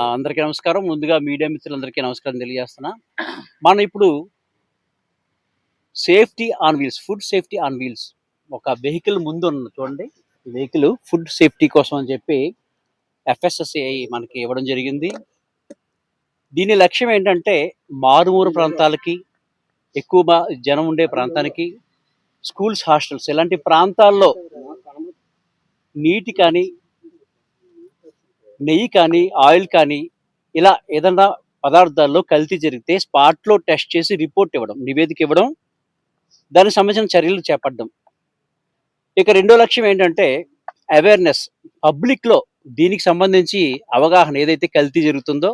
అందరికీ నమస్కారం. ముందుగా మీడియా మిత్రులందరికీ నమస్కారం తెలియజేస్తున్నా. మనం ఇప్పుడు safety on wheels, food safety on wheels ఒక వెహికల్ ముందు ఉంది చూడండి. ఈ వెహికల్ ఫుడ్ సేఫ్టీ కోసం అని చెప్పి ఎఫ్ఎస్ఎస్ఏఐ మనకి ఇవ్వడం జరిగింది. దీని లక్ష్యం ఏంటంటే మారుమూల ప్రాంతాలకి, ఎక్కువ జనం ఉండే ప్రాంతానికి, స్కూల్స్, హాస్టల్స్ ఇలాంటి ప్రాంతాల్లో నీటి కానీ, నెయ్యి కానీ, ఆయిల్ కానీ ఇలా ఏదన్నా పదార్థాల్లో కల్తీ జరిగితే స్పాట్లో టెస్ట్ చేసి రిపోర్ట్ ఇవ్వడం, నివేదిక ఇవ్వడం, దానికి సంబంధించిన చర్యలు చేపట్టడం. ఇక రెండో లక్ష్యం ఏంటంటే అవేర్నెస్, పబ్లిక్లో దీనికి సంబంధించి అవగాహన, ఏదైతే కల్తీ జరుగుతుందో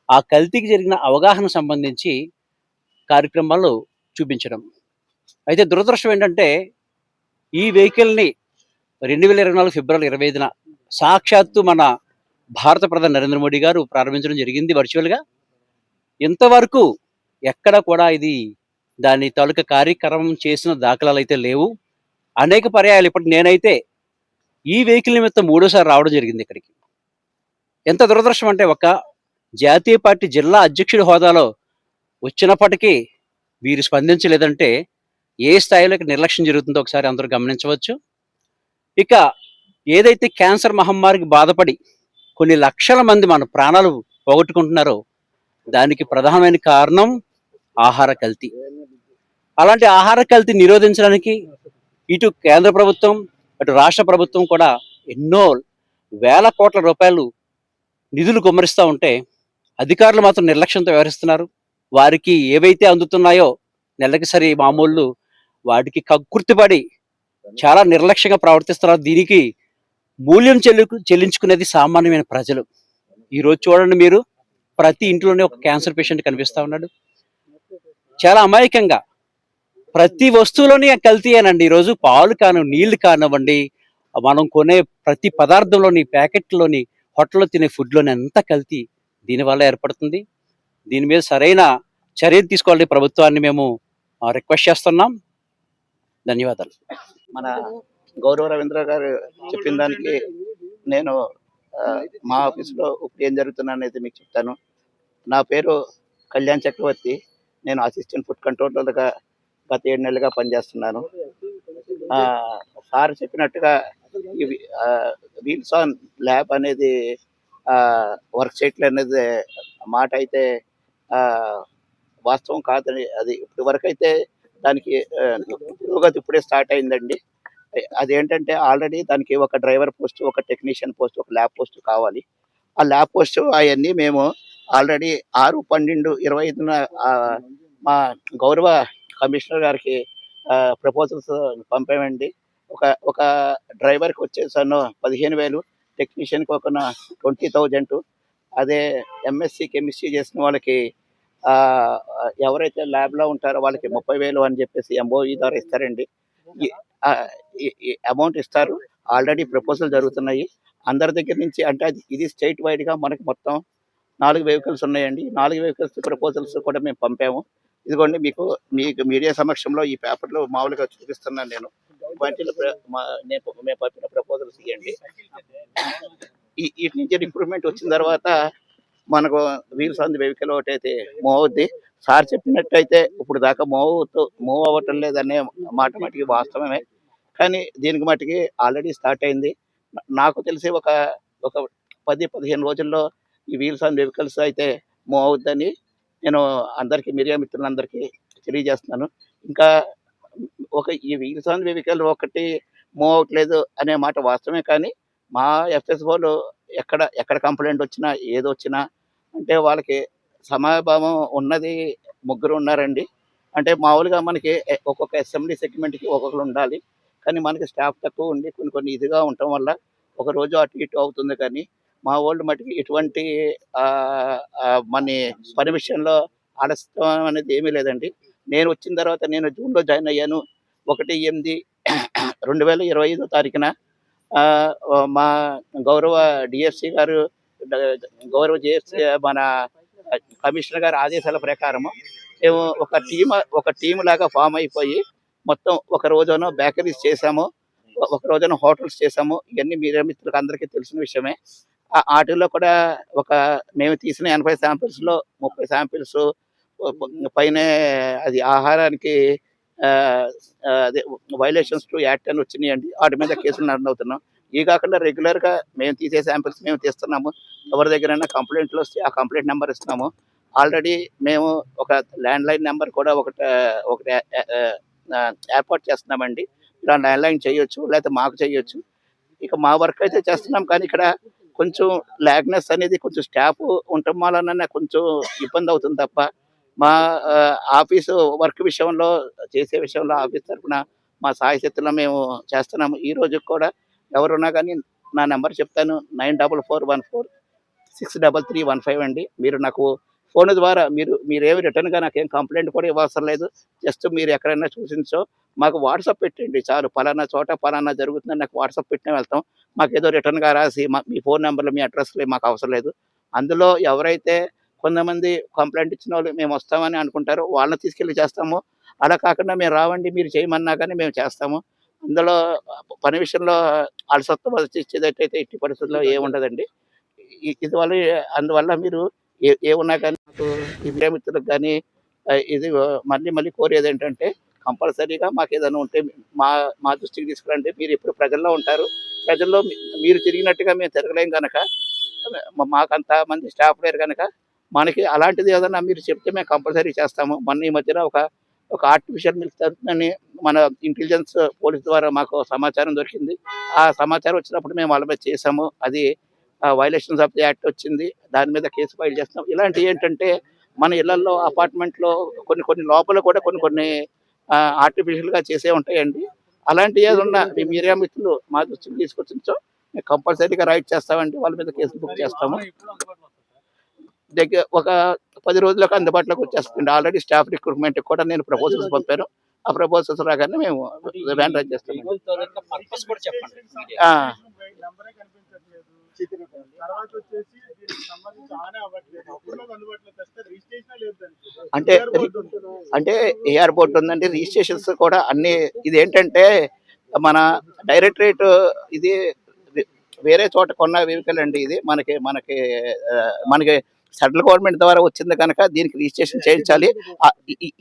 ఆ కల్తీకి జరిగిన అవగాహన సంబంధించి కార్యక్రమాలు చూపించడం. అయితే దురదృష్టం ఏంటంటే ఈ వెహికల్ని 2024 ఫిబ్రవరి 25న సాక్షాత్తు మన భారత ప్రధాని నరేంద్ర మోడీ గారు ప్రారంభించడం జరిగింది వర్చువల్గా. ఇంతవరకు ఎక్కడ కూడా ఇది దాని తాలూకా కార్యక్రమం చేసిన దాఖలాలు అయితే లేవు. అనేక పర్యాయాలు ఇప్పటి నేనైతే ఈ వెహికల్ నిమిత్తం 3సారి రావడం జరిగింది ఇక్కడికి. ఎంత దురదృష్టం అంటే ఒక జాతీయ పార్టీ జిల్లా అధ్యక్షుడి హోదాలో వచ్చినప్పటికీ వీరు స్పందించలేదంటే ఏ స్థాయిలో ఇక్కడ నిర్లక్ష్యం జరుగుతుందో ఒకసారి అందరూ గమనించవచ్చు. ఇక ఏదైతే క్యాన్సర్ మహమ్మారికి బాధపడి కొన్ని లక్షల మంది మన ప్రాణాలు పోగొట్టుకుంటున్నారో దానికి ప్రధానమైన కారణం ఆహార కల్తీ. అలాంటి ఆహార కల్తీ నిరోధించడానికి ఇటు కేంద్ర ప్రభుత్వం, అటు రాష్ట్ర ప్రభుత్వం కూడా ఎన్నో వేల కోట్ల రూపాయలు నిధులు కుమ్మరిస్తూ ఉంటే అధికారులు మాత్రం నిర్లక్ష్యంతో వ్యవహరిస్తున్నారు. వారికి ఏవైతే అందుతున్నాయో నెలకి సరి మామూళ్ళు వాటికి కక్కుర్తిపడి చాలా నిర్లక్ష్యంగా ప్రవర్తిస్తున్నారు. దీనికి మూల్యం చెల్లించుకునేది సామాన్యమైన ప్రజలు. ఈరోజు చూడండి, మీరు ప్రతి ఇంట్లోనే ఒక క్యాన్సర్ పేషెంట్ కనిపిస్తూ ఉన్నాడు. చాలా అమాయకంగా ప్రతి వస్తువులోని కల్తీయేనండి. ఈరోజు పాలు నీళ్లు కానివ్వండి, మనం కొనే ప్రతి పదార్థంలోని, ప్యాకెట్లోని, హోటల్లో తినే ఫుడ్లోని ఎంత కల్తీ దీనివల్ల ఏర్పడుతుంది. దీని మీద సరైన చర్యలు తీసుకోవాలని ప్రభుత్వాన్ని మేము రిక్వెస్ట్ చేస్తున్నాం. ధన్యవాదాలు. మన గౌరవ రవీంద్ర గారు చెప్పిన దానికి నేను మా ఆఫీస్లో ఇప్పుడు ఏం జరుగుతుందనేది మీకు చెప్తాను. నా పేరు కళ్యాణ్ చక్రవర్తి. నేను అసిస్టెంట్ ఫుడ్ కంట్రోలర్గా గత 7 నెలలుగా పనిచేస్తున్నాను. సార్ చెప్పినట్టుగా ఈ వీల్స్ ఆన్ ల్యాబ్ అనేది వర్క్ సైట్లు అనేది మాట అయితే వాస్తవం కాదని, అది ఇప్పటి వరకు అయితే దానికి పురోగతి ఇప్పుడే స్టార్ట్ అయిందండి. అదేంటంటే ఆల్రెడీ దానికి ఒక డ్రైవర్ పోస్ట్, ఒక టెక్నీషియన్ పోస్ట్, ఒక ల్యాబ్ పోస్ట్ కావాలి. ఆ ల్యాబ్ పోస్ట్ అవన్నీ మేము ఆల్రెడీ 6/12/25న మా గౌరవ కమిషనర్ గారికి ప్రపోజల్స్ పంపామండి. ఒక డ్రైవర్కి వచ్చేసాను 15,000, టెక్నీషియన్కి ఒక 20,000. అదే ఎంఎస్సి కెమిస్ట్రీ చేసిన వాళ్ళకి ఎవరైతే ల్యాబ్లో ఉంటారో వాళ్ళకి 30,000 అని చెప్పేసి ఎంఓఈ ద్వారా ఇస్తారండి. ఈ అమౌంట్ ఇస్తారు. ఆల్రెడీ ప్రపోజల్ జరుగుతున్నాయి అందరి దగ్గర నుంచి. అంటే ఇది స్టేట్ వైడ్గా మనకి మొత్తం 4 వెహికల్స్ ఉన్నాయండి. 4 వెహికల్స్ ప్రపోజల్స్ కూడా మేము పంపాము. ఇదిగోండి మీకు మీడియా సమక్షంలో ఈ పేపర్లో మామూలుగా చూపిస్తున్నాను నేను. వాటిలో మేము పంపిన ప్రపోజల్స్ ఇవ్వండి. వీటి నుంచి ఇంప్రూవ్మెంట్ వచ్చిన తర్వాత మనకు వీల్స్ ఆన్ ది వెహికల్ ఒకటైతే మూవ్ అవుద్ది. సార్ చెప్పినట్టయితే ఇప్పుడు దాకా మూవ్ అవ్వటం లేదనే మాట మటుకి వాస్తవమే. కానీ దీనికి మటుకి ఆల్రెడీ స్టార్ట్ అయింది. నాకు తెలిసి ఒక 10-15 రోజుల్లో ఈ వీల్స్ ఆన్ వెహికల్స్ అయితే మూవ్ అవుద్దని నేను అందరికీ, మీడియా మిత్రులందరికీ తెలియజేస్తున్నాను. ఇంకా ఈ వీల్స్ ఆన్ వెహికల్ ఒకటి మూవ్ అవ్వట్లేదు అనే మాట వాస్తవమే. కానీ మా ఎఫ్ఎస్ఓలు ఎక్కడ కంప్లైంట్ వచ్చినా ఏదొచ్చినా అంటే వాళ్ళకి సమయభావం ఉన్నది 3 ఉన్నారండి. అంటే మామూలుగా మనకి ఒక్కొక్క అసెంబ్లీ సెగ్మెంట్కి ఒక్కొక్కరు ఉండాలి. కానీ మనకి స్టాఫ్ తక్కువ ఉండి కొన్ని ఇదిగా ఉండటం వల్ల ఒక రోజు అటు ఇటు అవుతుంది. కానీ మా వాళ్ళు మటుకి ఇటువంటి మన పని విషయంలో ఆలస్యం అనేది ఏమీ లేదండి. నేను వచ్చిన తర్వాత నేను జూన్లో జాయిన్ అయ్యాను. 1/8/2025 తారీఖున మా గౌరవ డిఎఫ్సి గారు, గౌరవ జిఎఫ్సి మన కమిషనర్ గారి ఆదేశాల ప్రకారము మేము ఒక టీం లాగా ఫామ్ అయిపోయి మొత్తం ఒక రోజున బేకరీస్ చేసాము, ఒక రోజున హోటల్స్ చేసాము. ఇవన్నీ మీడియా మిత్రులకు అందరికీ తెలిసిన విషయమే. ఆటిల్లో కూడా ఒక మేము తీసిన 80 శాంపిల్స్‌లో 30 శాంపిల్స్ పైనే అది ఆహారానికి ఆహ్, అదే వయలేషన్స్ టు యాక్ట్ అని వచ్చినాయండి. వాటి మీద కేసులు నమోదవుతున్నాం. ఇవి కాకుండా రెగ్యులర్‌గా మేము తీసే శాంపిల్స్ మేము తీస్తున్నాము. ఎవరి దగ్గరైనా కంప్లెయింట్‌లొస్తే ఆ కంప్లెయింట్ నంబర్ ఇస్తున్నాము. ఆల్రెడీ మేము ఒక ల్యాండ్‌లైన్ నంబర్ కూడా ఒకటి ఏర్పాటు చేస్తున్నామండి. ఇలా ల్యాండ్‌లైన్ చేయొచ్చు, లేతే మాకు చేయొచ్చు. ఇక మా వర్క్ అయితే చేస్తున్నాం. కానీ ఇక్కడ కొంచెం లాగ్‌నెస్ అనేది కొంచెం స్టాఫ్ ఉండటం వలననే కొంచెం ఇబ్బందవుతుంది తప్ప, మా ఆఫీసు వర్క్ విషయంలో, చేసే విషయంలో ఆఫీస్ తరపున మా శాయశక్తులా మేము చేస్తున్నాము. ఈ రోజుకి కూడా ఎవరున్నా గానీ నా నంబర్ చెప్తాను. 9441463315 అండి. మీరు నాకు ఫోను ద్వారా మీరేమి రిటర్న్‌గా నాకేం కంప్లెయింట్ కూడా ఇవ్వవసరం లేదు. జస్ట్ మీరు ఎక్కడైనా చూసించో మాకు వాట్సాప్ పెట్టండి చాలు. పలానా చోట పలానా జరుగుతుందని నాకు వాట్సాప్ పెట్టినా వెళ్తాం. మాకేదో రిటర్న్‌గా రాసి మీ ఫోను నంబర్‌లు, మీ అడ్రెస్‌లు మాకు అవసరం లేదు. అందులో ఎవరైతే కొంతమంది కంప్లెయింట్ ఇచ్చినోళ్ళు మేమొస్తామని అనుకుంటారో వాళ్ళని తీసుకెళ్ళి చేస్తాము. అలా కాకుండా మేము రావండి మీరు చేయమన్నా గానీ మేము చేస్తాము. ఇందులో పని విషయంలో అలసత్వం వచ్చేదట్టయితే ఎట్టి పరిస్థితుల్లో ఏముండదండి. ఇది వల్ల అందువల్ల మీరు ఏమున్నా కానీ నాకు ఈ మీడియా మిత్రులకు గానీ ఇది మళ్ళీ మళ్ళీ కోరేదేంటంటే కంపల్సరీగా మాకేదైనా ఉంటే మా మా దృష్టికి తీసుకురండి. మీరెప్పుడు ప్రజల్లో ఉంటారు. ప్రజల్లో మీరు తిరిగినట్టుగా మేము తిరగలేం గనక మాకంత మంది స్టాఫ్ లేరు గనక మనకి అలాంటిది ఏదన్నా మీరు చెప్తే మేము కంపల్సరీ చేస్తాము. మొన్న ఈ మధ్యన ఒక ఆర్టిఫిషియల్ మిల్క్ తరుపునని మన ఇంటెలిజెన్స్ పోలీస్ ద్వారా మాకు సమాచారం దొరికింది. ఆ సమాచారం వచ్చినప్పుడు మేము వాళ్ళ మీద చేసాము. అది వయలేషన్స్ ఆఫ్ ది యాక్ట్ వచ్చింది. దాని మీద కేసు ఫైల్ చేస్తున్నాం. ఇలాంటివి ఏంటంటే మన ఇళ్లల్లో, అపార్ట్మెంట్‌లో కొన్ని లోపల కూడా కొన్ని ఆర్టిఫిషియల్‌గా చేసే ఉంటాయండి. అలాంటివి ఏదున్నా మీ మీడియా మిత్రులు మా దృష్టికి తీసుకొచ్చించో మేము కంపల్సరీగా రైట్ చేస్తామండి. వాళ్ళ మీద కేసులు బుక్ చేస్తాము. ఒక 10 రోజులకు అందుబాటులోకి వచ్చేస్తుంది. ఆల్రెడీ స్టాఫ్ రిక్రూట్‌మెంట్‌కి కూడా నేను ప్రపోజల్స్ పంపాను. ఆ ప్రపోజల్స్ రాగానే మేము వ్యాన్ రన్ చేస్తామండి. పర్పస్ కూడా చెప్పండి. ఆ! నంబరే కనిపించట్లేదు. తర్వాత వచ్చేసి దీనికి సంబంధించి ఆనే అవ్వట్లేదు. ఎప్పుడు మాకు అందుబాటులోకి వస్తే రిజిస్ట్రేషనే లేదు దానికి. అంటే అంటే ఏఆర్ బోర్డ్ ఉందండి. రిజిస్ట్రేషన్స్ కూడా అన్నీ ఇదేంటంటే మన డైరెక్టరేట్ ఇది వేరే చోట కొన్న వెహికల్ అండి ఇది. మనకి సెంట్రల్ గవర్నమెంట్ ద్వారా వచ్చింది కనుక దీనికి రిజిస్ట్రేషన్ చేయించాలి.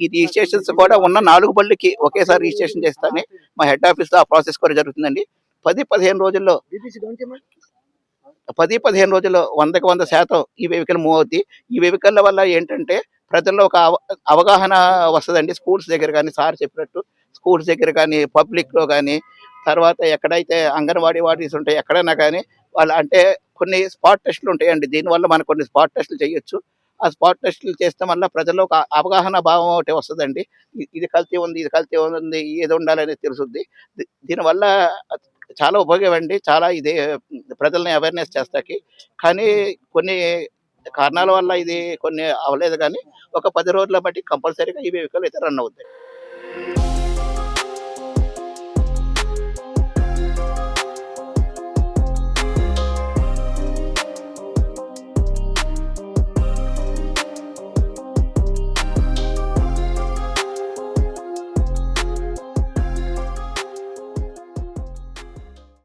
ఈ రిజిస్ట్రేషన్స్ కూడా ఉన్న 4 బళ్ళకి ఒకేసారి రిజిస్ట్రేషన్ చేస్తానని మా హెడ్ ఆఫీస్‌లో ఆ ప్రాసెస్ కూడా జరుగుతుందండి. 10-15 రోజుల్లో 10-15 రోజుల్లో 100కి 100% ఈ వెహికల్ మూవ్ అవుద్ది. ఈ వెహికల్ల వల్ల ఏంటంటే ప్రజల్లో ఒక అవగాహన వస్తదండి. స్కూల్స్ దగ్గర గానీ సార్ చెప్పినట్టు స్కూల్స్ దగ్గర గానీ, పబ్లిక్‌లో గానీ, తర్వాత ఎక్కడైతే అంగన్వాడీ వార్డీస్ ఉంటాయో ఎక్కడైనా గానీ అంటే కొన్ని స్పాట్ టెస్టులు ఉంటాయండి. దీనివల్ల మనం కొన్ని స్పాట్ టెస్టులు చేయొచ్చు. ఆ స్పాట్ టెస్టులు చేస్తే వల్ల ప్రజల్లో ఒక అవగాహన భావం ఒకటి వస్తదండి. ఇది కల్తీ ఉంది, ఇది కల్తీ ఉంది, ఏది ఉండాలనేది తెలుసుద్ది. దీనివల్ల చాలా ఉపయోగం అండి. చాలా ఇది ప్రజల్ని అవేర్‌నెస్ చేస్తాకి. కానీ కొన్ని కారణాల వల్ల ఇది కొన్ని అవ్వలేదు గానీ, ఒక 10 రోజుల బట్టి కంపల్సరీగా ఈ వెహికల్ అయితే రన్ అవుద్ది.